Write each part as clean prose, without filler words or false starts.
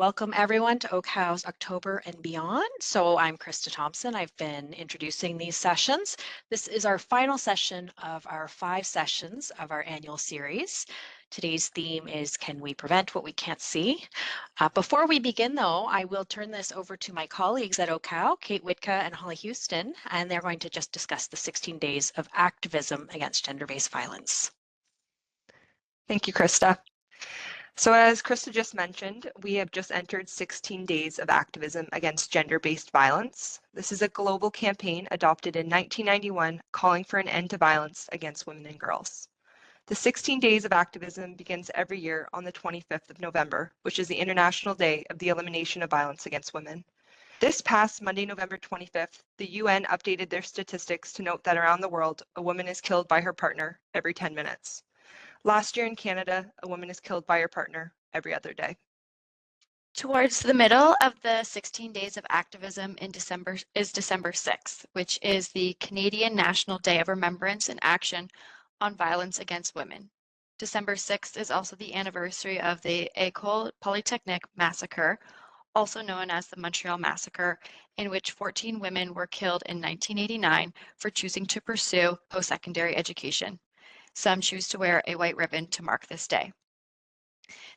Welcome everyone to OCAL's October and Beyond. So I'm Krista Thompson. I've been introducing these sessions. This is our final session of our 5 sessions of our annual series. Today's theme is Can We Prevent What We Can't See? Before we begin though, I will turn this over to my colleagues at OCAL, Kate Witka and Holly Houston, and they're going to just discuss the 16 days of activism against gender-based violence. Thank you, Krista. So as Krista just mentioned, we have just entered 16 days of activism against gender-based violence. This is a global campaign adopted in 1991 calling for an end to violence against women and girls. The 16 days of activism begins every year on the 25th of November, which is the International Day of the Elimination of Violence Against Women. This past Monday, November 25th, the UN updated their statistics to note that around the world, a woman is killed by her partner every 10 minutes. Last year in Canada, a woman is killed by her partner every other day. Towards the middle of the 16 days of activism in December is December 6th, which is the Canadian National Day of Remembrance and Action on Violence Against Women. December 6th is also the anniversary of the École Polytechnique massacre, also known as the Montreal Massacre, in which 14 women were killed in 1989 for choosing to pursue post-secondary education. Some choose to wear a white ribbon to mark this day.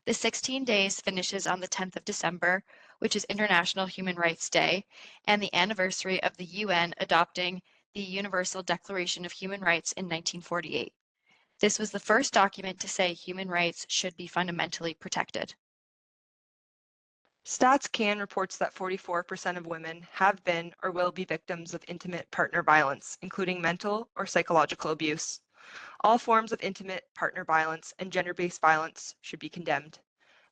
The 16 days finishes on the 10th of December, which is International Human Rights Day, and the anniversary of the UN adopting the Universal Declaration of Human Rights in 1948. This was the first document to say human rights should be fundamentally protected. Stats Can reports that 44% of women have been or will be victims of intimate partner violence, including mental or psychological abuse. All forms of intimate partner violence and gender-based violence should be condemned.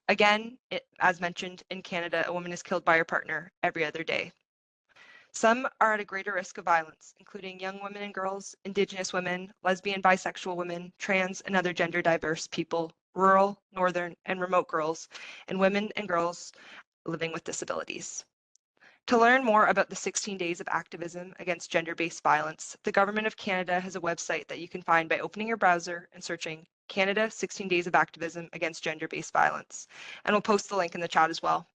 Again, as mentioned, in Canada, a woman is killed by her partner every other day. Some are at a greater risk of violence, including young women and girls, Indigenous women, lesbian, bisexual women, trans and other gender diverse people, rural, northern, and remote girls, and women and girls living with disabilities. To learn more about the 16 days of activism against gender-based violence, the Government of Canada has a website that you can find by opening your browser and searching Canada 16 Days of Activism Against Gender-Based Violence, and we'll post the link in the chat as well.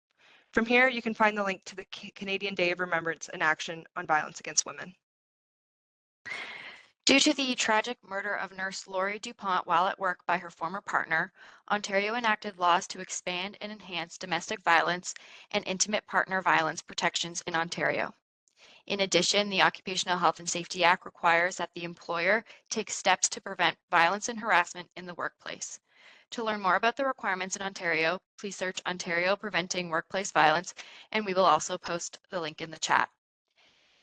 From here, you can find the link to the Canadian Day of Remembrance and Action on Violence Against Women. Due to the tragic murder of nurse Laurie DuPont while at work by her former partner, Ontario enacted laws to expand and enhance domestic violence and intimate partner violence protections in Ontario. In addition, the Occupational Health and Safety Act requires that the employer take steps to prevent violence and harassment in the workplace. To learn more about the requirements in Ontario, please search Ontario Preventing Workplace Violence, and we will also post the link in the chat.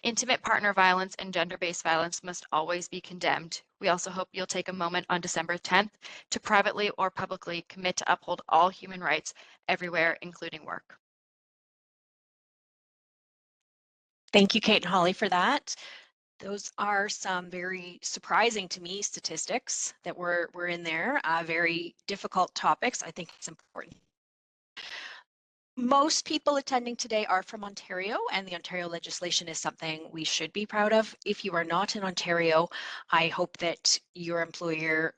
Intimate partner violence and gender-based violence must always be condemned. We also hope you'll take a moment on December 10th to privately or publicly commit to uphold all human rights everywhere, including work. Thank you, Kate and Holly, for that. Those are some very surprising to me statistics that were in there, very difficult topics. I think it's important. Most people attending today are from Ontario, and the Ontario legislation is something we should be proud of. If you are not in Ontario, I hope that your employer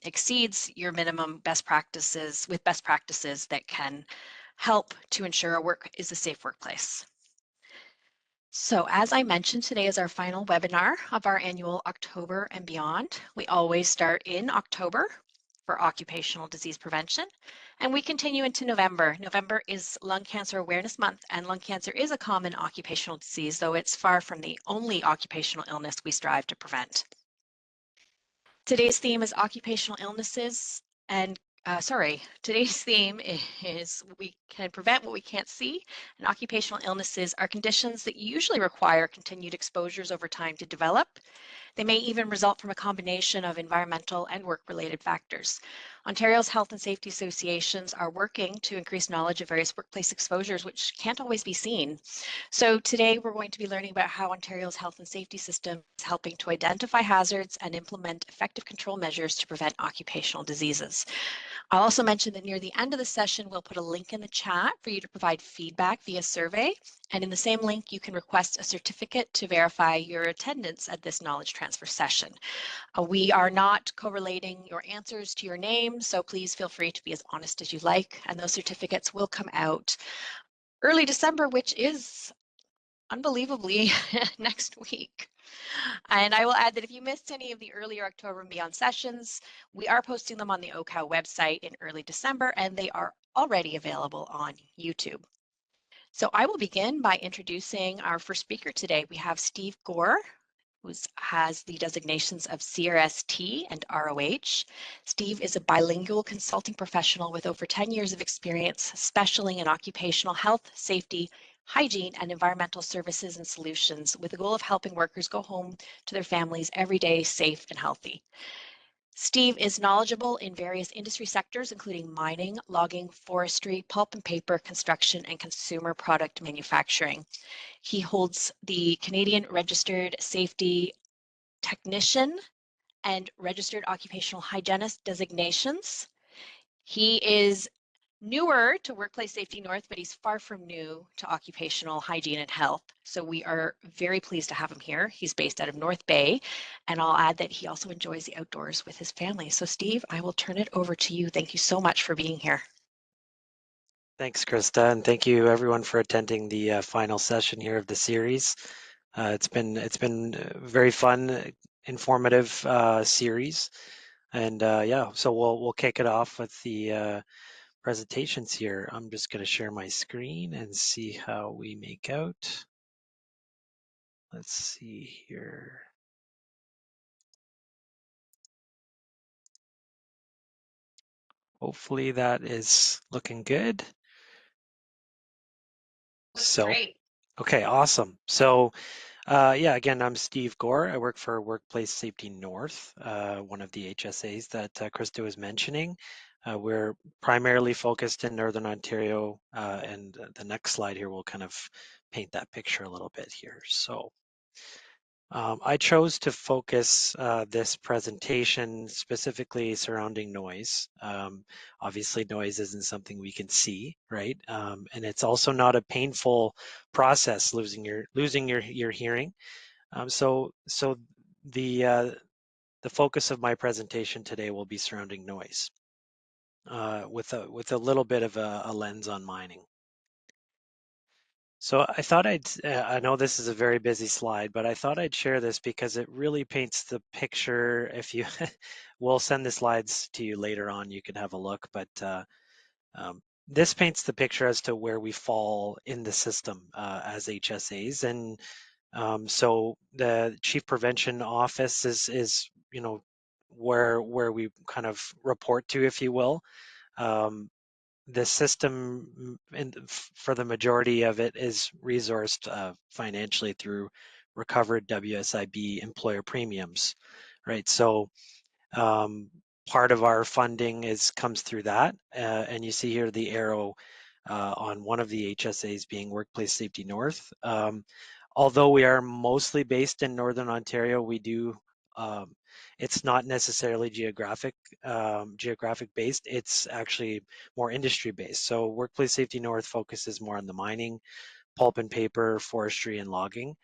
exceeds your minimum best practices with best practices that can help to ensure our work is a safe workplace. So as I mentioned, today is our final webinar of our annual October and Beyond. We always start in October for occupational disease prevention, and we continue into November. November is Lung Cancer Awareness Month, and lung cancer is a common occupational disease, though it's far from the only occupational illness we strive to prevent. Today's theme is occupational illnesses and today's theme is we can prevent what we can't see, and occupational illnesses are conditions that usually require continued exposures over time to develop. They may even result from a combination of environmental and work-related factors. Ontario's health and safety associations are working to increase knowledge of various workplace exposures, which can't always be seen. So today we're going to be learning about how Ontario's health and safety system is helping to identify hazards and implement effective control measures to prevent occupational diseases. I'll also mention that near the end of the session, we'll put a link in the chat for you to provide feedback via survey, And in the same link, you can request a certificate to verify your attendance at this knowledge transfer session. We are not correlating your answers to your name, so please feel free to be as honest as you like. And those certificates will come out early December, which is unbelievably next week. And I will add that if you missed any of the earlier October and Beyond sessions, we are posting them on the OCOW website in early December, and they are already available on YouTube. So I will begin by introducing our first speaker today. We have Steve Gore, who has the designations of CRST and ROH. Steve is a bilingual consulting professional with over 10 years of experience specializing in occupational health, safety, hygiene, and environmental services and solutions with the goal of helping workers go home to their families every day safe and healthy. Steve is knowledgeable in various industry sectors, including mining, logging, forestry, pulp and paper, construction, and consumer product manufacturing. He holds the Canadian Registered Safety Technician and Registered Occupational Hygienist designations. He is newer to Workplace Safety North, but he's far from new to occupational hygiene and health. So we are very pleased to have him here. He's based out of North Bay, and I'll add that he also enjoys the outdoors with his family. So Steve, I will turn it over to you. Thank you so much for being here. Thanks, Krista, and thank you everyone for attending the final session here of the series. It's been very fun, informative series, and yeah, so we'll kick it off with the presentations here. I'm just going to share my screen and see how we make out. Let's see here. Hopefully that is looking good. Great. Okay, awesome. So yeah, again, I'm Steve Gore. I work for Workplace Safety North, one of the HSAs that Krista was mentioning. We're primarily focused in Northern Ontario, and the next slide here will kind of paint that picture a little bit here. So I chose to focus this presentation specifically surrounding noise. Obviously, noise isn't something we can see, right? And it's also not a painful process losing your hearing. So the focus of my presentation today will be surrounding noise, with a little bit of a lens on mining. So I thought I know this is a very busy slide, but I thought I'd share this because it really paints the picture. If you, we'll send the slides to you later on, you can have a look, but this paints the picture as to where we fall in the system as HSAs. And so the Chief Prevention Office is where we kind of report to, if you will. The system, for the majority of it, is resourced financially through recovered WSIB employer premiums, right? So part of our funding comes through that, and you see here the arrow on one of the HSAs being Workplace Safety North. Although we are mostly based in Northern Ontario, we do it's not necessarily geographic based. It's actually more industry based. So Workplace Safety North focuses more on the mining, pulp and paper, forestry, and logging.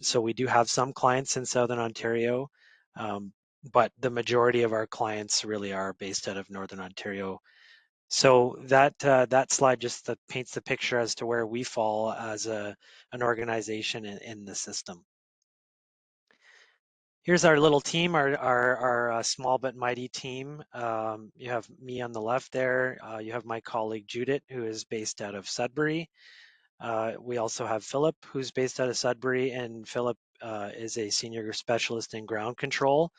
So we do have some clients in Southern Ontario, but the majority of our clients really are based out of Northern Ontario. So that slide just paints the picture as to where we fall as an organization in the system. Here's our little team, our small but mighty team. You have me on the left there. You have my colleague Judith, who is based out of Sudbury. We also have Philip, who's based out of Sudbury, and Philip is a senior specialist in ground control.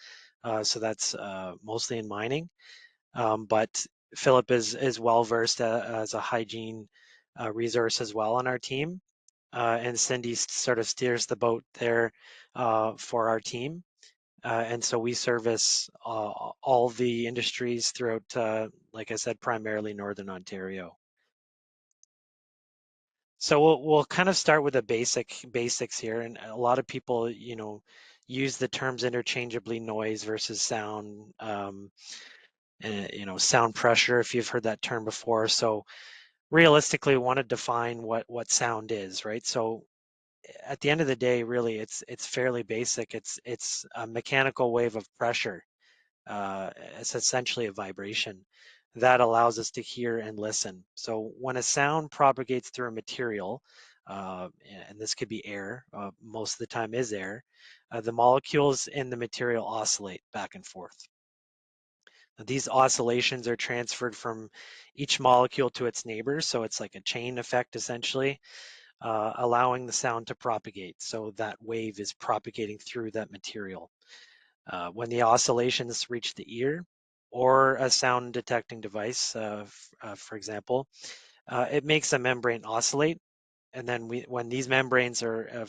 So that's mostly in mining. But Philip is well versed as a hygiene resource as well on our team. And Cindy sort of steers the boat there for our team. And so we service all the industries throughout, like I said, primarily Northern Ontario. So we'll kind of start with the basics here, and a lot of people, use the terms interchangeably: noise versus sound, sound pressure, if you've heard that term before. So realistically, we want to define what sound is, right? So at the end of the day, really, it's fairly basic. It's a mechanical wave of pressure. It's essentially a vibration that allows us to hear and listen. So when a sound propagates through a material, and this could be air, most of the time is air, the molecules in the material oscillate back and forth. These oscillations are transferred from each molecule to its neighbors, so it's like a chain effect essentially, allowing the sound to propagate. So that wave is propagating through that material. When the oscillations reach the ear or a sound detecting device, for example, it makes a membrane oscillate. And then when these membranes are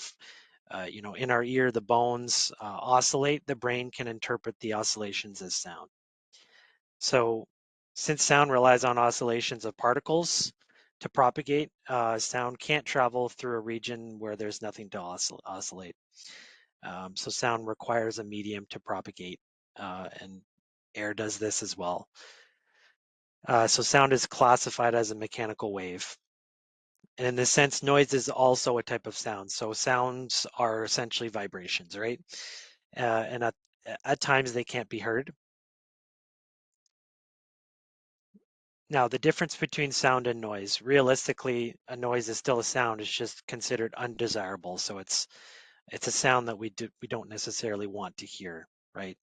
in our ear, the bones oscillate, the brain can interpret the oscillations as sound. So since sound relies on oscillations of particles to propagate, sound can't travel through a region where there's nothing to oscillate. So sound requires a medium to propagate, and air does this as well. So sound is classified as a mechanical wave. And in this sense, noise is also a type of sound. So sounds are essentially vibrations, right? And at times they can't be heard. Now, the difference between sound and noise, realistically, a noise is still a sound. It's just considered undesirable. So it's a sound that we don't necessarily want to hear, right?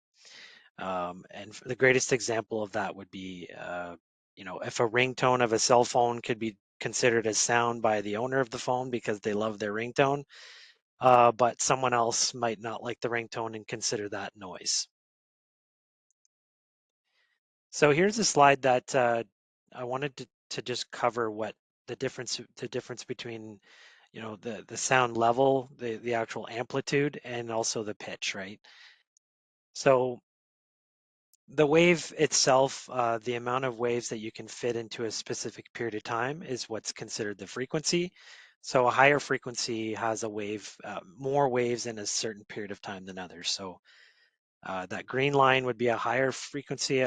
And the greatest example of that would be, if a ringtone of a cell phone could be considered as sound by the owner of the phone because they love their ringtone, but someone else might not like the ringtone and consider that noise. So here's a slide that I wanted to just cover what the difference between, the sound level, the actual amplitude, and also the pitch, right? So the wave itself, the amount of waves that you can fit into a specific period of time is what's considered the frequency. So a higher frequency has a wave, more waves in a certain period of time than others. So that green line would be a higher frequency,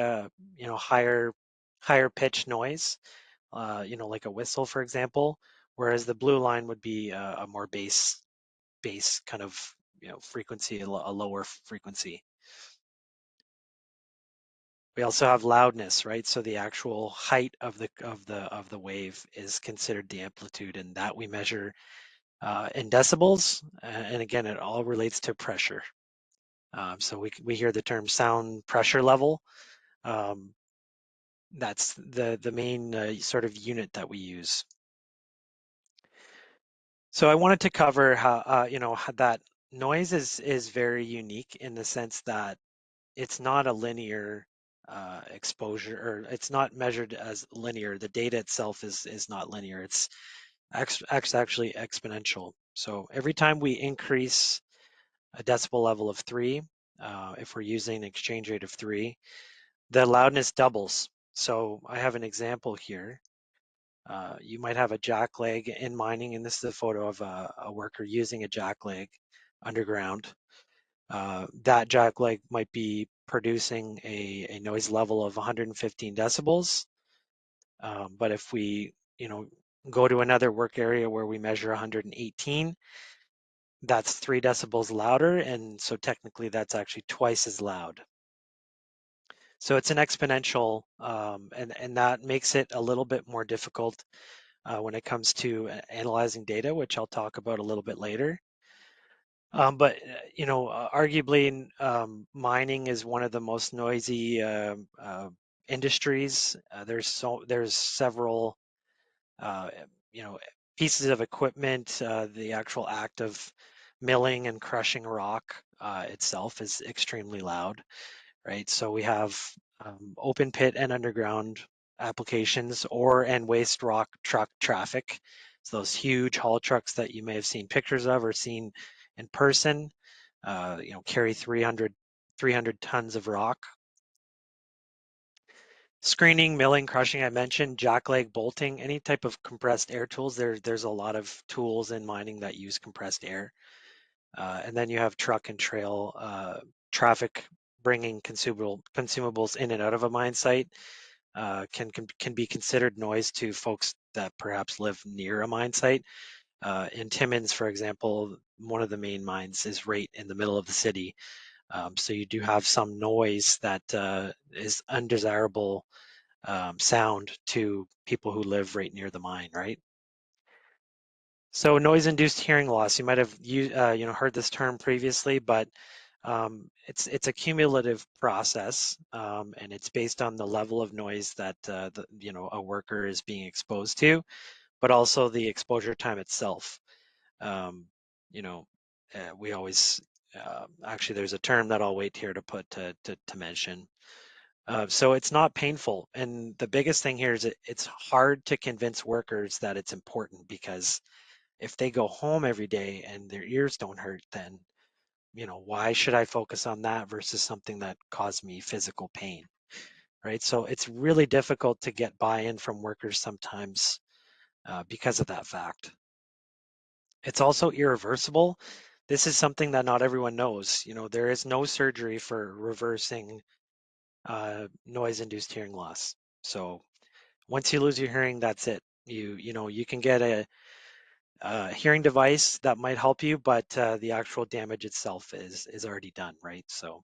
higher pitch noise, like a whistle, for example, whereas the blue line would be a more bass kind of, frequency, a lower frequency. We also have loudness, right? So the actual height of the wave is considered the amplitude, and that we measure in decibels. And again, it all relates to pressure. So we hear the term sound pressure level. That's the main sort of unit that we use. So I wanted to cover how how that noise is very unique in the sense that it's not a linear exposure, or it's not measured as linear. The data itself is not linear. It's actually exponential. So every time we increase a decibel level of 3, if we're using an exchange rate of 3, the loudness doubles. So I have an example here. You might have a jackleg in mining, and this is a photo of a worker using a jackleg underground. That jackleg might be producing a noise level of 115 decibels. But if we, go to another work area where we measure 118, that's 3 decibels louder, and so technically that's actually twice as loud. So it's an exponential, and that makes it a little bit more difficult when it comes to analyzing data, which I'll talk about a little bit later. But arguably, mining is one of the most noisy industries. There's several pieces of equipment. The actual act of milling and crushing rock itself is extremely loud, right? So we have open pit and underground applications, and waste rock truck traffic. So those huge haul trucks that you may have seen pictures of or seen in person, carry 300 tons of rock. Screening, milling, crushing, I mentioned, jackleg bolting, any type of compressed air tools. There's a lot of tools in mining that use compressed air. And then you have truck and trail traffic bringing consumables in and out of a mine site. can be considered noise to folks that perhaps live near a mine site. In Timmins, for example, one of the main mines is right in the middle of the city. So you do have some noise that is undesirable sound to people who live right near the mine, right? So noise-induced hearing loss, you might have heard this term previously, but it's a cumulative process, and it's based on the level of noise that a worker is being exposed to, but also the exposure time itself. Um, we always actually there's a term that I'll wait here to mention. So it's not painful, and the biggest thing here is it's hard to convince workers that it's important, because if they go home every day and their ears don't hurt, then why should I focus on that versus something that caused me physical pain, right? So it's really difficult to get buy-in from workers sometimes because of that fact. It's also irreversible. This is something that not everyone knows. There is no surgery for reversing noise-induced hearing loss. So once you lose your hearing, that's it. You can get a hearing device that might help you, but the actual damage itself is already done, right? So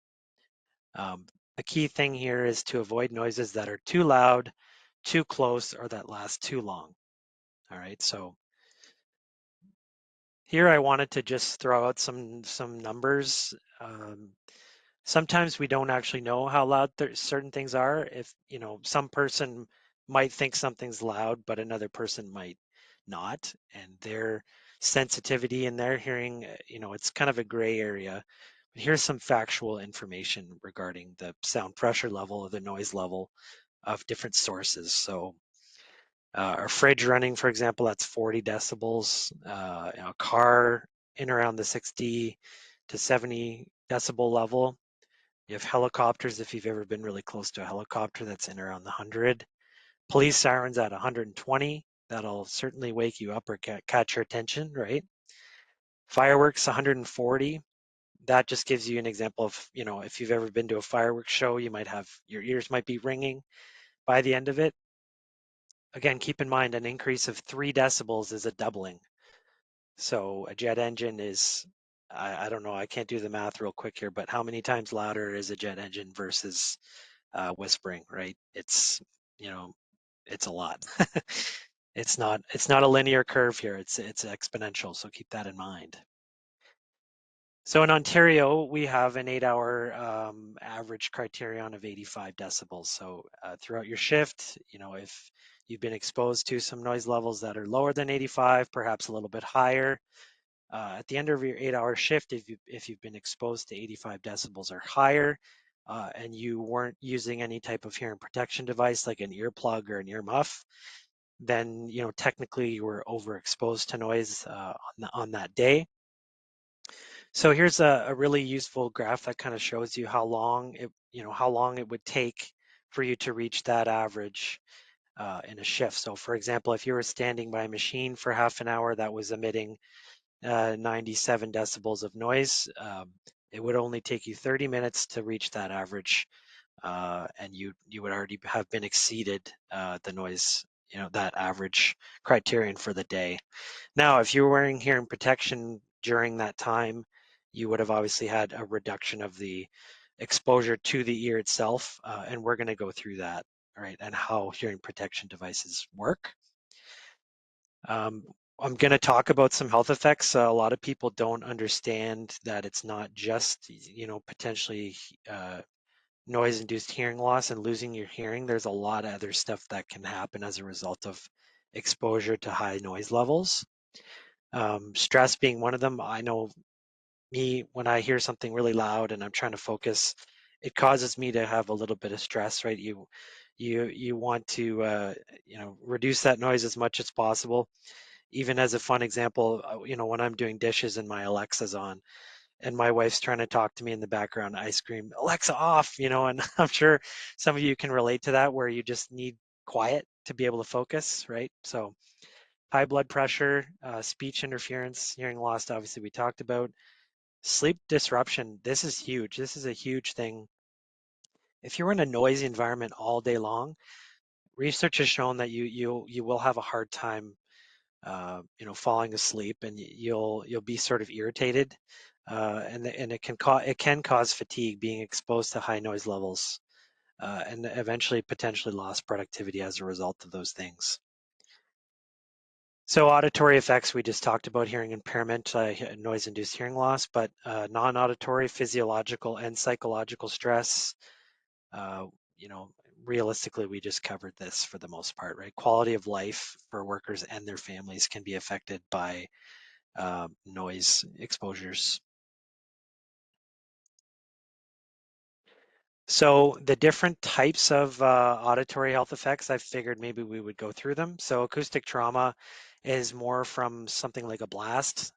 a key thing here is to avoid noises that are too loud, too close, or that last too long. All right, so here I wanted to just throw out some numbers. Sometimes we don't actually know how loud certain things are. If some person might think something's loud, but another person might not, and their sensitivity in their hearing, it's kind of a gray area. But here's some factual information regarding the sound pressure level or the noise level of different sources. So our fridge running, for example, that's 40 decibels. A car in around the 60 to 70 decibel level. You have helicopters, if you've ever been really close to a helicopter, that's in around the 100. Police sirens at 120. That'll certainly wake you up or catch your attention, right? Fireworks 140. That just gives you an example of, if you've ever been to a fireworks show, your ears might be ringing by the end of it. Again, keep in mind an increase of 3 decibels is a doubling. So a jet engine is, I don't know, I can't do the math real quick here, but how many times louder is a jet engine versus whispering, right? It's a lot. It's not a linear curve here. It's exponential. So keep that in mind. So in Ontario, we have an 8-hour average criterion of 85 decibels. So throughout your shift, if you've been exposed to some noise levels that are lower than 85, perhaps a little bit higher, at the end of your 8-hour shift, if you've been exposed to 85 decibels or higher, and you weren't using any type of hearing protection device like an earplug or an earmuff, then technically you were overexposed to noise on that day. So here's a really useful graph that kind of shows you how long it would take for you to reach that average in a shift. So for example, if you were standing by a machine for half an hour that was emitting 97 decibels of noise, it would only take you 30 minutes to reach that average, and you would already have been exceeded the noise, that average criterion for the day. Now, if you were wearing hearing protection during that time, you would have obviously had a reduction of the exposure to the ear itself, and we're going to go through that, right, and how hearing protection devices work. I'm going to talk about some health effects. A lot of people don't understand that it's not just, potentially noise-induced hearing loss and losing your hearing. There's a lot of other stuff that can happen as a result of exposure to high noise levels. Stress being one of them. I know me, when I hear something really loud and I'm trying to focus, it causes me to have a little bit of stress, right? You want to reduce that noise as much as possible. Even as a fun example, when I'm doing dishes and my Alexa's on and my wife's trying to talk to me in the background, I scream, Alexa off, and I'm sure some of you can relate to that, where you just need quiet to be able to focus, right? So high blood pressure, speech interference, hearing loss, obviously we talked about. Sleep disruption, this is huge. This is a huge thing. If you're in a noisy environment all day long, research has shown that you will have a hard time, falling asleep, and you'll be sort of irritated, and it can cause fatigue being exposed to high noise levels, and eventually potentially lost productivity as a result of those things. So auditory effects, we just talked about hearing impairment, noise-induced hearing loss, but non-auditory, physiological, and psychological stress, uh, realistically, we just covered this for the most part, right? Quality of life for workers and their families can be affected by noise exposures. So the different types of auditory health effects, I figured maybe we would go through them. So acoustic trauma is more from something like a blast,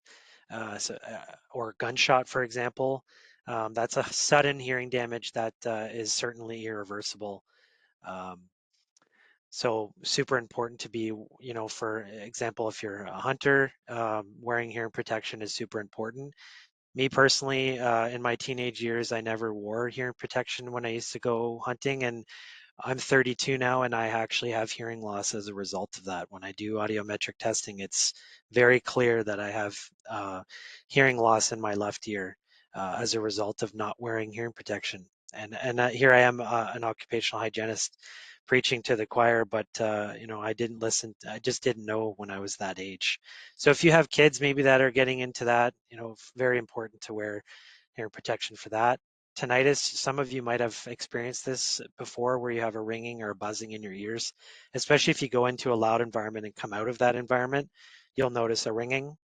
or gunshot, for example. That's a sudden hearing damage that is certainly irreversible. Um, so super important to be, for example, if you're a hunter, wearing hearing protection is super important. Me personally, in my teenage years, I never wore hearing protection when I used to go hunting, and I'm 32 now, and I actually have hearing loss as a result of that. When I do audiometric testing, it's very clear that I have hearing loss in my left ear as a result of not wearing hearing protection. And here I am, an occupational hygienist, preaching to the choir, but I didn't listen. I just didn't know when I was that age. So if you have kids maybe that are getting into that, very important to wear hearing protection for that. Tinnitus, some of you might have experienced this before, where you have a ringing or a buzzing in your ears, especially if you go into a loud environment and come out of that environment, you'll notice a ringing.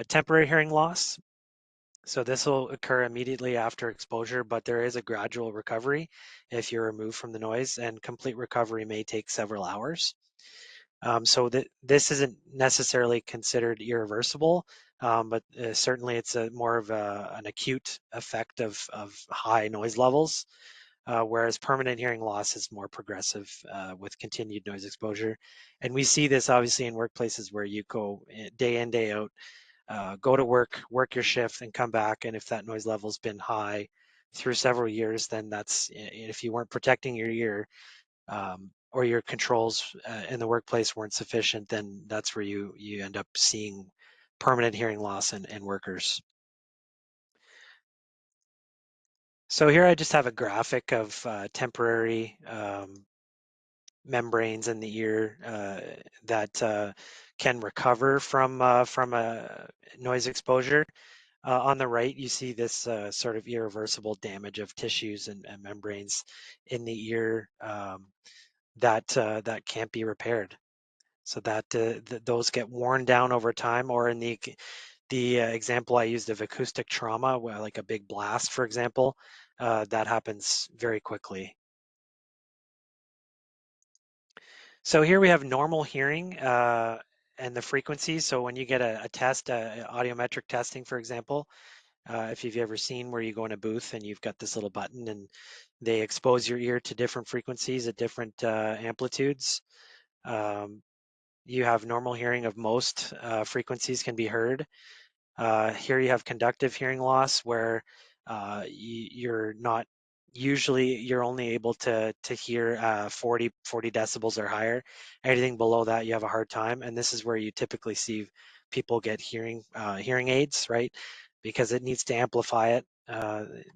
Temporary hearing loss. So this will occur immediately after exposure, but there is a gradual recovery if you're removed from the noise, and complete recovery may take several hours. So this isn't necessarily considered irreversible, but certainly it's more of an acute effect of high noise levels, whereas permanent hearing loss is more progressive with continued noise exposure. And we see this obviously in workplaces where you go day in, day out, go to work, work your shift, and come back. And if that noise level's been high through several years, then that's, if you weren't protecting your ear, or your controls in the workplace weren't sufficient, then that's where you end up seeing permanent hearing loss in workers. So here I just have a graphic of temporary membranes in the ear that can recover from a noise exposure. On the right, you see this sort of irreversible damage of tissues and membranes in the ear, that can't be repaired. So that those get worn down over time, or in the example I used of acoustic trauma, where like a big blast, for example, that happens very quickly. So here we have normal hearing and the frequencies. So when you get a test, audiometric testing, for example, if you've ever seen where you go in a booth and you've got this little button and they expose your ear to different frequencies at different amplitudes. You have normal hearing of most frequencies can be heard. Here you have conductive hearing loss, where you're not, usually you're only able to hear 40 decibels or higher. Anything below that you have a hard time, and this is where you typically see people get hearing aids, right? Because it needs to amplify it.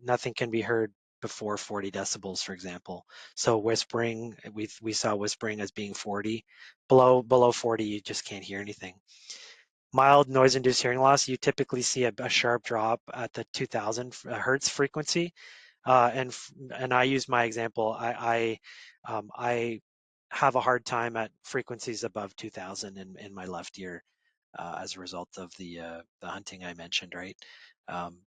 Nothing can be heard before 40 decibels, for example. So whispering, we saw whispering as being 40. Below 40, you just can't hear anything. Mild noise-induced hearing loss, you typically see a sharp drop at the 2000 hertz frequency. And I use my example. I have a hard time at frequencies above 2000 in my left ear as a result of the hunting I mentioned, right?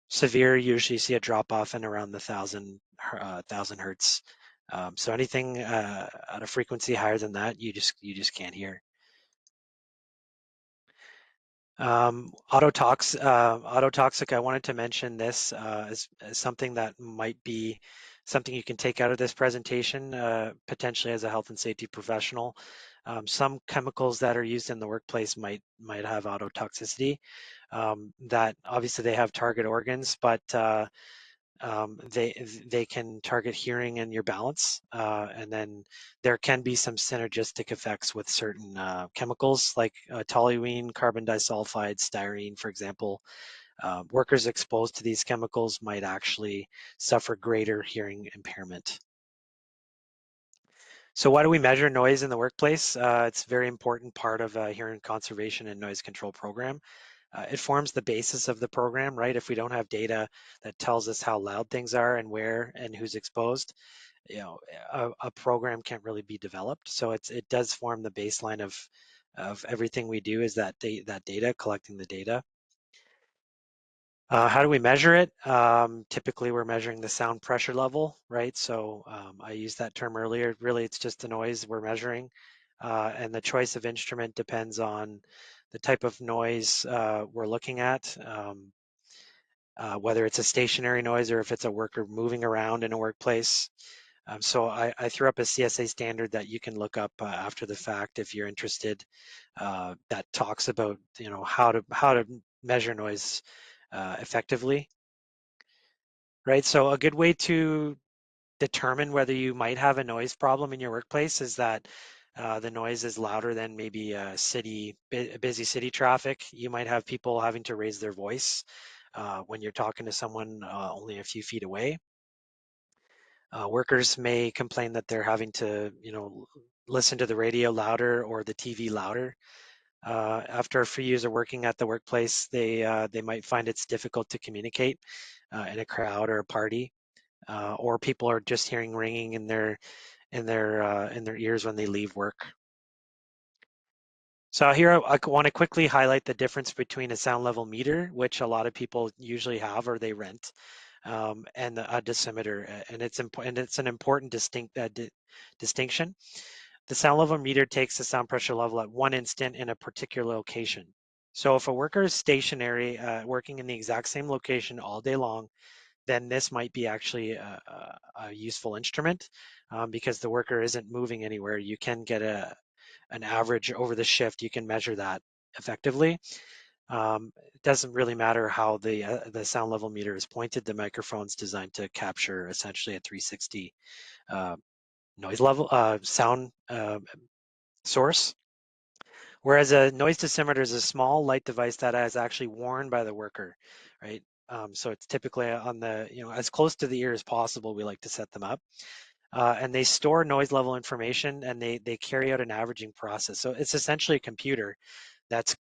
Severe, usually see a drop off in around the 1000 hertz. So anything at a frequency higher than that, you just can't hear. Autotoxic, I wanted to mention this as something that might be something you can take out of this presentation, potentially as a health and safety professional. Some chemicals that are used in the workplace might have autotoxicity, that obviously they have target organs, but they can target hearing and your balance, and then there can be some synergistic effects with certain chemicals like toluene, carbon disulfide, styrene, for example. Workers exposed to these chemicals might actually suffer greater hearing impairment. So why do we measure noise in the workplace? It's a very important part of a hearing conservation and noise control program. It forms the basis of the program, right? If we don't have data that tells us how loud things are and where and who's exposed, you know, a program can't really be developed. So it does form the baseline of everything we do, is that data, collecting the data. How do we measure it? Typically, we're measuring the sound pressure level, right? So I used that term earlier. Really, it's just the noise we're measuring. And the choice of instrument depends on the type of noise we're looking at, whether it's a stationary noise or if it's a worker moving around in a workplace. So I threw up a CSA standard that you can look up after the fact if you're interested, that talks about, you know, how to measure noise effectively, right? So a good way to determine whether you might have a noise problem in your workplace is that the noise is louder than maybe a busy city traffic. You might have people having to raise their voice when you're talking to someone only a few feet away. Workers may complain that they're having to, you know, listen to the radio louder or the TV louder. After a few years of working at the workplace, they might find it's difficult to communicate in a crowd or a party, or people are just hearing ringing in their ears when they leave work. So here I want to quickly highlight the difference between a sound level meter, which a lot of people usually have or they rent, and a dosimeter, and it's an important distinction. The sound level meter takes the sound pressure level at one instant in a particular location. So if a worker is stationary, working in the exact same location all day long, then this might be actually a useful instrument, because the worker isn't moving anywhere. You can get an average over the shift. You can measure that effectively. It doesn't really matter how the sound level meter is pointed. The microphone's designed to capture essentially a 360 noise level, sound source. Whereas a noise dosimeter is a small light device that is actually worn by the worker, right? So it's typically on the, you know, as close to the ear as possible. We like to set them up, and they store noise level information, and they carry out an averaging process. So it's essentially a computer that's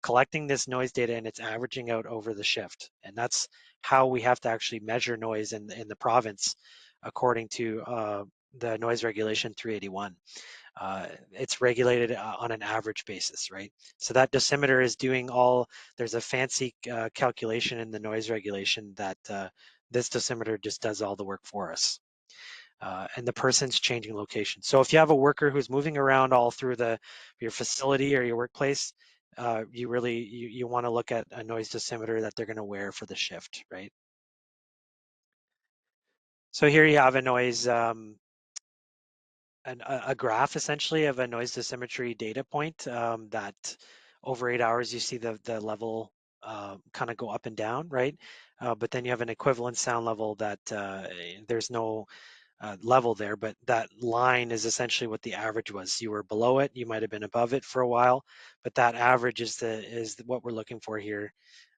collecting this noise data, and it's averaging out over the shift. And that's how we have to actually measure noise in the province, according to the noise regulation 381. It's regulated on an average basis, right? So that dosimeter is doing there's a fancy calculation in the noise regulation that this dosimeter just does all the work for us. And the person's changing location. So if you have a worker who's moving around all through your facility or your workplace, you want to look at a noise dosimeter that they're going to wear for the shift, right? So here you have a noise, a graph essentially of a noise dosimetry data point, that over 8 hours you see the level kind of go up and down, right? But then you have an equivalent sound level that there's no level there, but that line is essentially what the average was. You were below it, you might have been above it for a while, but that average is what we're looking for here.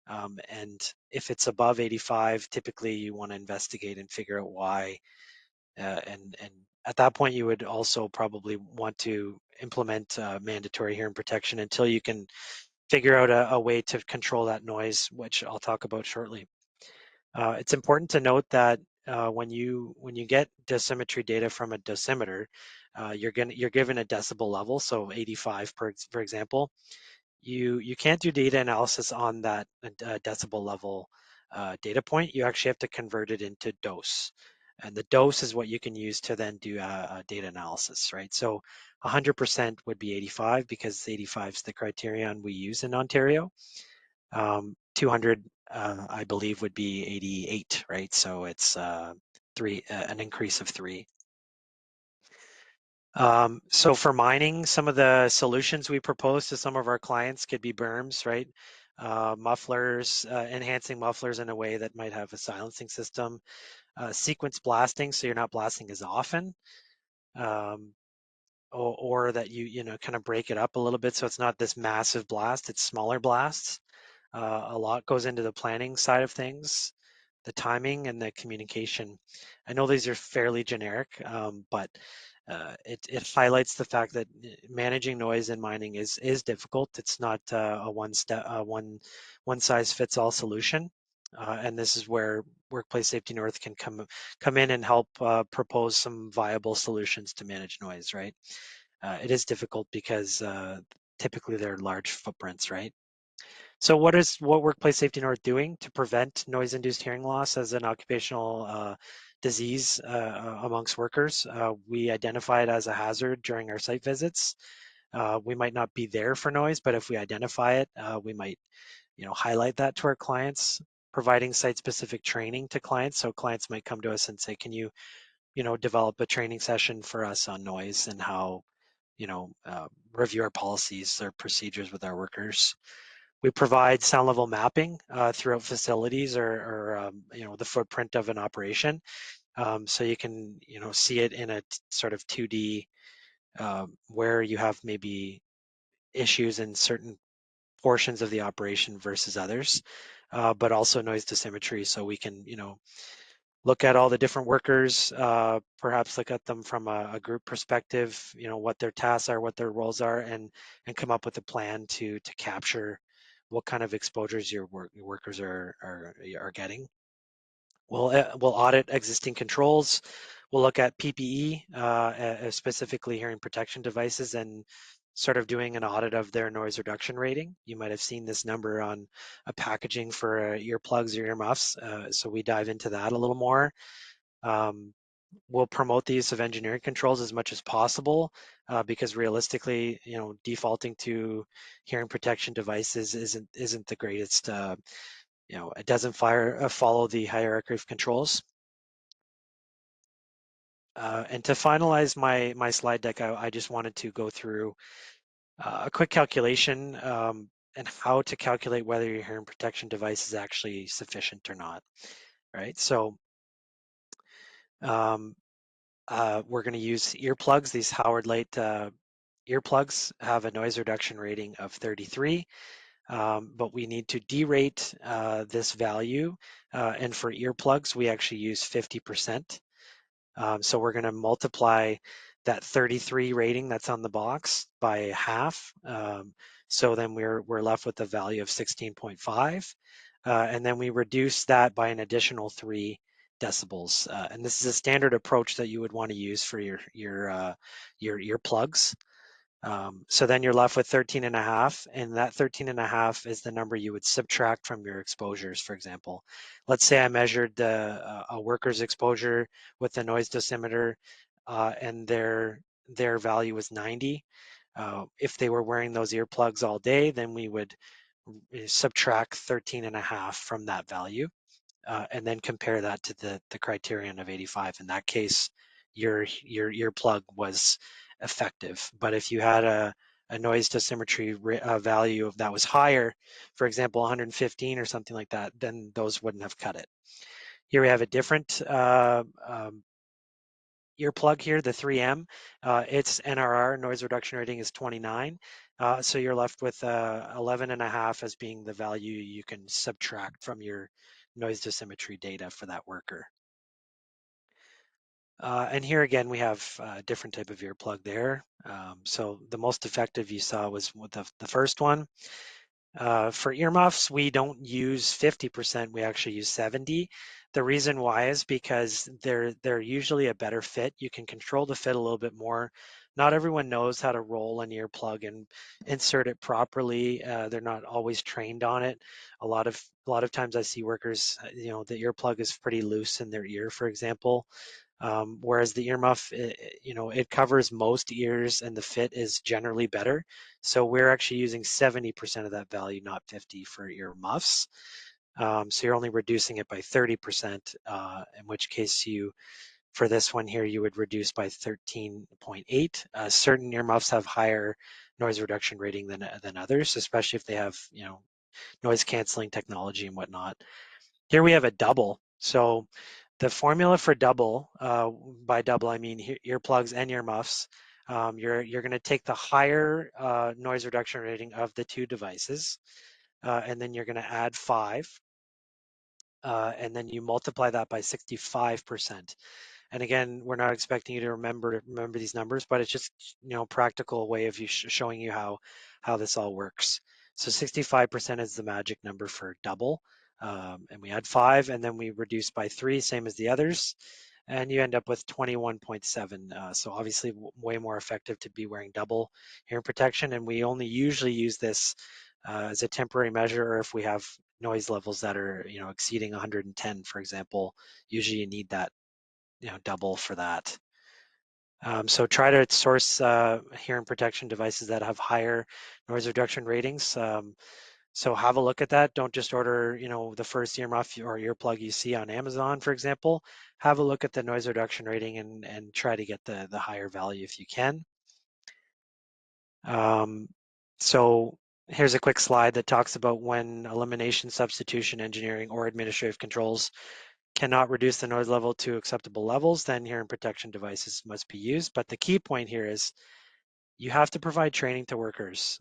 And if it's above 85, typically you want to investigate and figure out why. And at that point, you would also probably want to implement mandatory hearing protection until you can figure out a way to control that noise, which I'll talk about shortly. It's important to note that when you get dosimetry data from a dosimeter, you're given a decibel level, so 85 for example. You can't do data analysis on that decibel level data point. You actually have to convert it into dose, and the dose is what you can use to then do a data analysis, right? So 100% would be 85 because 85 is the criterion we use in Ontario. 200, I believe, would be 88, right? So it's an increase of 3. So for mining, some of the solutions we propose to some of our clients could be berms, right? mufflers, enhancing mufflers in a way that might have a silencing system, sequence blasting, so you're not blasting as often, or that you know kind of break it up a little bit so it's not this massive blast, it's smaller blasts. A lot goes into the planning side of things, the timing and the communication. I know these are fairly generic, but it highlights the fact that managing noise in mining is difficult. It's not a one size fits all solution, and this is where Workplace Safety North can come in and help propose some viable solutions to manage noise. Right, it is difficult because typically they're large footprints, right? So what Workplace Safety North doing to prevent noise-induced hearing loss as an occupational disease amongst workers? We identify it as a hazard during our site visits. We might not be there for noise, but if we identify it, we might, highlight that to our clients, providing site-specific training to clients. So clients might come to us and say, can you, develop a training session for us on noise and how, review our policies or procedures with our workers. We provide sound level mapping throughout facilities or the footprint of an operation, so you can see it in a sort of 2D where you have maybe issues in certain portions of the operation versus others, but also noise dosimetry, so we can look at all the different workers, perhaps look at them from a group perspective, what their tasks are, what their roles are, and come up with a plan to capture what kind of exposures your workers are getting. We'll audit existing controls. We'll look at PPE, specifically hearing protection devices, and sort of doing an audit of their noise reduction rating. You might have seen this number on a packaging for earplugs or earmuffs, so we dive into that a little more. We'll promote the use of engineering controls as much as possible, because realistically, defaulting to hearing protection devices isn't the greatest. It doesn't follow the hierarchy of controls. And to finalize my slide deck, I just wanted to go through a quick calculation and how to calculate whether your hearing protection device is actually sufficient or not. Right. So we're going to use earplugs. These Howard Light earplugs have a noise reduction rating of 33, but we need to derate this value. And for earplugs, we actually use 50%. So we're going to multiply that 33 rating that's on the box by half. So then we're left with a value of 16.5. And then we reduce that by an additional 3 decibels. And this is a standard approach that you would want to use for your earplugs. So then you're left with 13.5, and that 13.5 is the number you would subtract from your exposures. For example, let's say I measured a worker's exposure with the noise dosimeter, and their value was 90. If they were wearing those earplugs all day, then we would subtract 13.5 from that value, and then compare that to the criterion of 85. In that case, your earplug was effective. But if you had a noise dosimetry value that was higher, for example, 115 or something like that, then those wouldn't have cut it. Here we have a different earplug here, the 3M. Its NRR, noise reduction rating, is 29. So you're left with 11.5 as being the value you can subtract from your noise dosimetry data for that worker. And here again, we have a different type of earplug there. So the most effective you saw was with the first one. For earmuffs, we don't use 50%, we actually use 70. The reason why is because they're usually a better fit. You can control the fit a little bit more. Not everyone knows how to roll an earplug and insert it properly. They're not always trained on it. A lot of times I see workers, the earplug is pretty loose in their ear, for example. Whereas the earmuff, it covers most ears and the fit is generally better. So we're actually using 70% of that value, not 50 for earmuffs. So you're only reducing it by 30%, in which case for this one here, you would reduce by 13.8. Certain earmuffs have higher noise reduction rating than others, especially if they have, noise canceling technology and whatnot. Here we have a double. So the formula for double, by double I mean earplugs and earmuffs. You're going to take the higher noise reduction rating of the two devices, and then you're going to add 5, and then you multiply that by 65%. And again, we're not expecting you to remember these numbers, but it's just, you know, practical way of showing you how this all works. So 65% is the magic number for double, and we add 5, and then we reduce by 3, same as the others, and you end up with 21.7. So obviously way more effective to be wearing double hearing protection, and we only usually use this as a temporary measure, or if we have noise levels that are, you know, exceeding 110, for example. Usually you need that, you know, double for that. So try to source hearing protection devices that have higher noise reduction ratings. So have a look at that. Don't just order, you know, the first earmuff or earplug you see on Amazon, for example. Have a look at the noise reduction rating and try to get the higher value if you can. So here's a quick slide that talks about when elimination, substitution, engineering, or administrative controls cannot reduce the noise level to acceptable levels, then hearing protection devices must be used. But the key point here is you have to provide training to workers.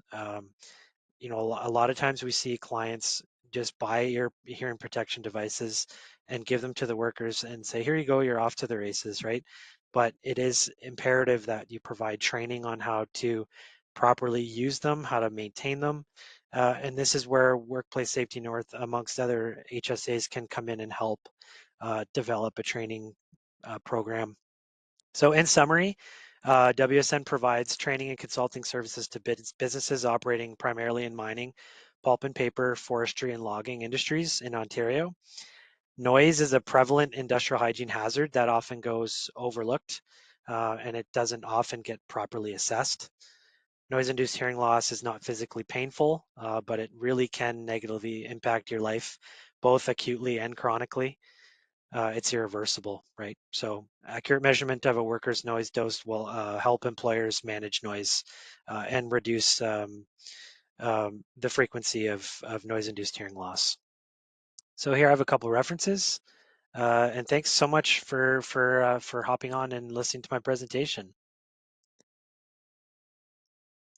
You know, a lot of times we see clients just buy your hearing protection devices and give them to the workers and say, here you go, you're off to the races, right? But it is imperative that you provide training on how to properly use them, how to maintain them. And this is where Workplace Safety North, amongst other HSAs, can come in and help develop a training program. So in summary, WSN provides training and consulting services to businesses operating primarily in mining, pulp and paper, forestry, and logging industries in Ontario. Noise is a prevalent industrial hygiene hazard that often goes overlooked, and it doesn't often get properly assessed. Noise-induced hearing loss is not physically painful, but it really can negatively impact your life, both acutely and chronically. It's irreversible, right? So accurate measurement of a worker's noise dose will help employers manage noise and reduce the frequency of noise-induced hearing loss. So here I have a couple references, and thanks so much for hopping on and listening to my presentation.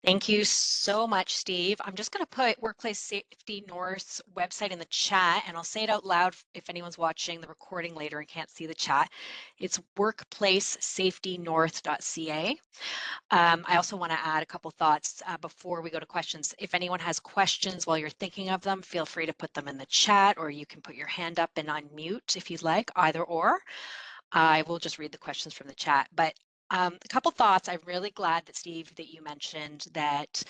Thank you so much, Steve. I'm just going to put Workplace Safety North's website in the chat, and I'll say it out loud if anyone's watching the recording later and can't see the chat. It's workplacesafetynorth.ca. I also want to add a couple thoughts before we go to questions. If anyone has questions while you're thinking of them, feel free to put them in the chat, or you can put your hand up and unmute if you'd like, either or. I will just read the questions from the chat. But a couple thoughts. I'm really glad that, Steve, that you mentioned that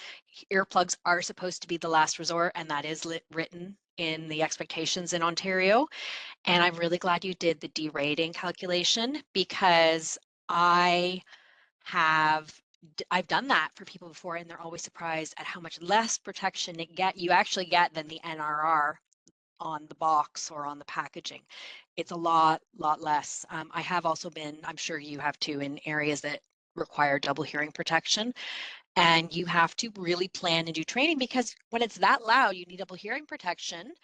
earplugs are supposed to be the last resort, and that is written in the expectations in Ontario. And I'm really glad you did the derating calculation, because I've done that for people before, and they're always surprised at how much less protection you actually get than the NRR on the box or on the packaging. It's a lot less. I have also been, I'm sure you have too, in areas that require double hearing protection. And you have to really plan and do training, because when it's that loud, you need double hearing protection,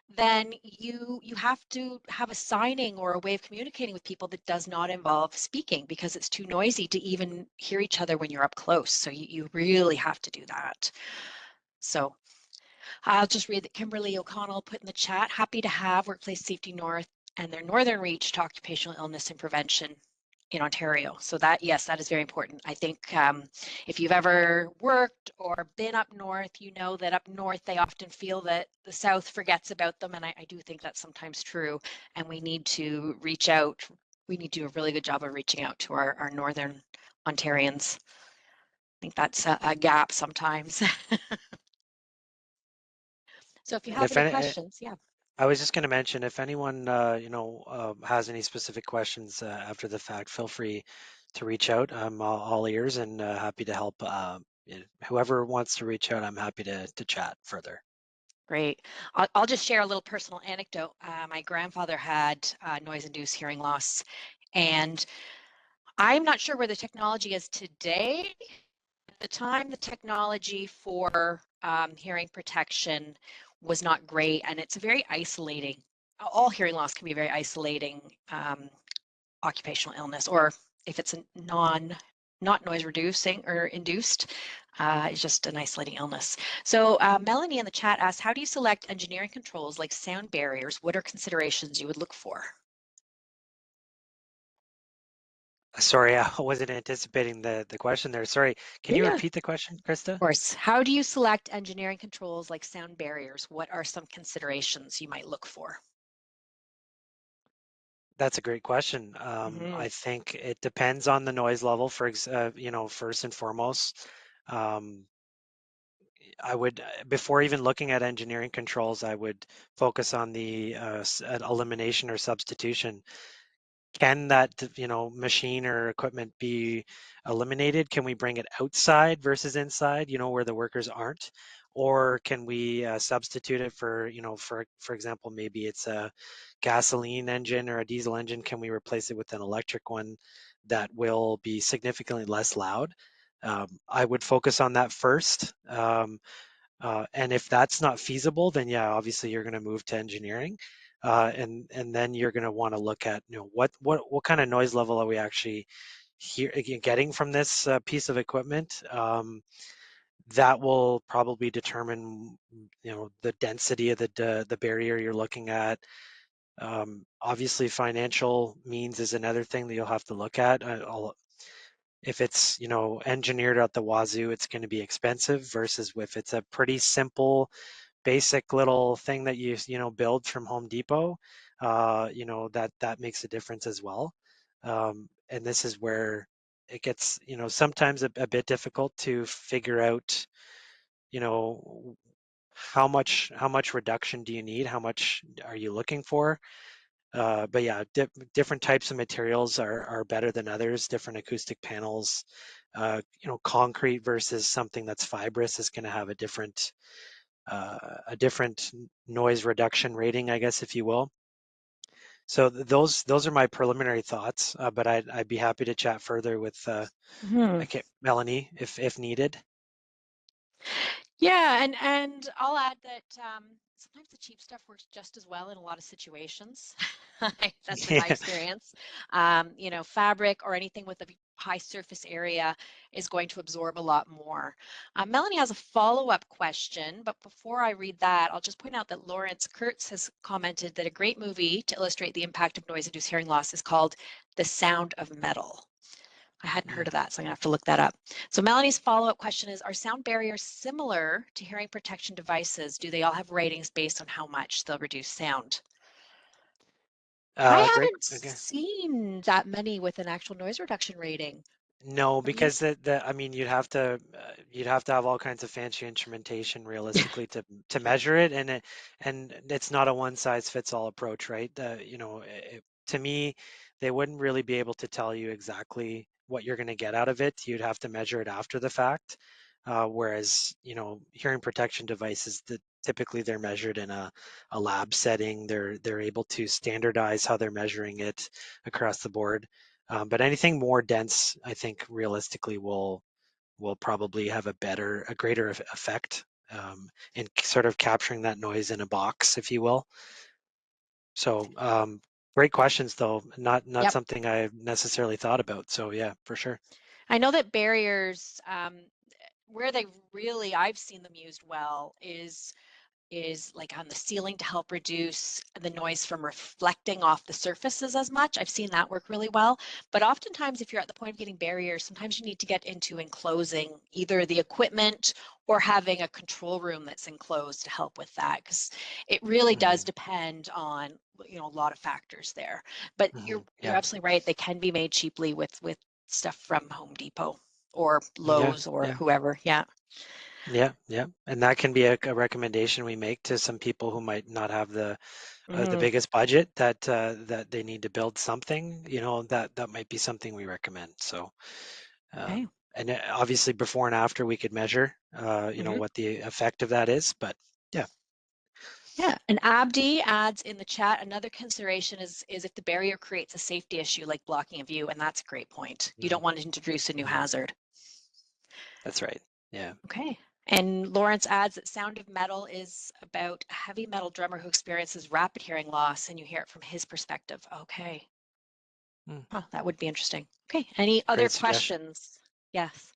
then you have to have a signing or a way of communicating with people that does not involve speaking, because it's too noisy to even hear each other when you're up close. So you really have to do that. So I'll just read that Kimberly O'Connell put in the chat, happy to have Workplace Safety North and their northern reach to occupational illness and prevention in Ontario. So that, yes, that is very important. I think if you've ever worked or been up north, you know that up north they often feel that the south forgets about them, and I do think that's sometimes true, and we need to reach out. We need to do a really good job of reaching out to our northern Ontarians. I think that's a gap sometimes. So if you have any questions, yeah. I was just going to mention, if anyone has any specific questions after the fact, feel free to reach out. I'm all ears and happy to help. Whoever wants to reach out, I'm happy to chat further. Great. I'll just share a little personal anecdote. My grandfather had noise-induced hearing loss, and I'm not sure where the technology is today. At the time, the technology for hearing protection was not great, and it's very isolating. All hearing loss can be very isolating occupational illness, or if it's a not noise reducing or induced, it's just an isolating illness. So Melanie in the chat asks, how do you select engineering controls like sound barriers? What are considerations you would look for? Sorry, I wasn't anticipating the question there. Sorry, can you repeat the question, Krista? Of course. How do you select engineering controls like sound barriers? What are some considerations you might look for? That's a great question. I think it depends on the noise level. You know, first and foremost, I would, before even looking at engineering controls, I would focus on the elimination or substitution. Can that, you know, machine or equipment be eliminated? Can we bring it outside versus inside, you know, where the workers aren't? Or can we substitute it for, you know, for example, maybe it's a gasoline engine or a diesel engine. Can we replace it with an electric one that will be significantly less loud? I would focus on that first. And if that's not feasible, then yeah, obviously you're going to move to engineering. And then you're going to want to look at, you know, what kind of noise level are we actually getting from this piece of equipment. That will probably determine, you know, the density of the barrier you're looking at. Obviously, financial means is another thing that you'll have to look at. If it's, you know, engineered out the wazoo, it's going to be expensive versus if it's a pretty simple basic little thing that you know build from Home Depot, you know, that makes a difference as well. And this is where it gets, you know, sometimes a bit difficult to figure out, you know, how much reduction do you need, how much are you looking for. But yeah, different types of materials are better than others. Different acoustic panels, you know, concrete versus something that's fibrous is going to have a different noise reduction rating, I guess, if you will. So those are my preliminary thoughts, but I'd be happy to chat further with Melanie if needed. Yeah, and I'll add that sometimes the cheap stuff works just as well in a lot of situations. That's been my experience. You know, fabric or anything with a high surface area is going to absorb a lot more. Melanie has a follow-up question, but before I read that, I'll just point out that Lawrence Kurtz has commented that a great movie to illustrate the impact of noise-induced hearing loss is called The Sound of Metal. I hadn't heard of that, so I'm gonna have to look that up. So Melanie's follow-up question is, are sound barriers similar to hearing protection devices? Do they all have ratings based on how much they'll reduce sound? I haven't seen that many with an actual noise reduction rating. No, because I mean, you'd have to have all kinds of fancy instrumentation realistically to measure it, and it's not a one size fits all approach, right? You know, to me, they wouldn't really be able to tell you exactly what you're going to get out of it. You'd have to measure it after the fact. Whereas, you know, hearing protection devices, typically they're measured in a lab setting. They're able to standardize how they're measuring it across the board. But anything more dense, I think realistically will probably have a greater effect in sort of capturing that noise in a box, if you will. So great questions, though. Not something I've necessarily thought about. So yeah, for sure. I know that barriers, where they really, I've seen them used well is like on the ceiling to help reduce the noise from reflecting off the surfaces as much. I've seen that work really well. But oftentimes, if you're at the point of getting barriers, sometimes you need to get into enclosing either the equipment or having a control room that's enclosed to help with that, because it really does depend on, you know, a lot of factors there. But you're absolutely right. They can be made cheaply with stuff from Home Depot or Lowe's or whoever. Yeah. Yeah, and that can be a recommendation we make to some people who might not have the biggest budget, that that they need to build something. You know, that might be something we recommend. So, and obviously before and after we could measure, you know, what the effect of that is. But yeah. Yeah, and Abdi adds in the chat, another consideration is if the barrier creates a safety issue like blocking a view, and that's a great point. You don't want to introduce a new hazard. That's right. Yeah. Okay. And Lawrence adds that Sound of Metal is about a heavy metal drummer who experiences rapid hearing loss, and you hear it from his perspective. Okay. That would be interesting. Okay. Any other suggestion. questions? Yes.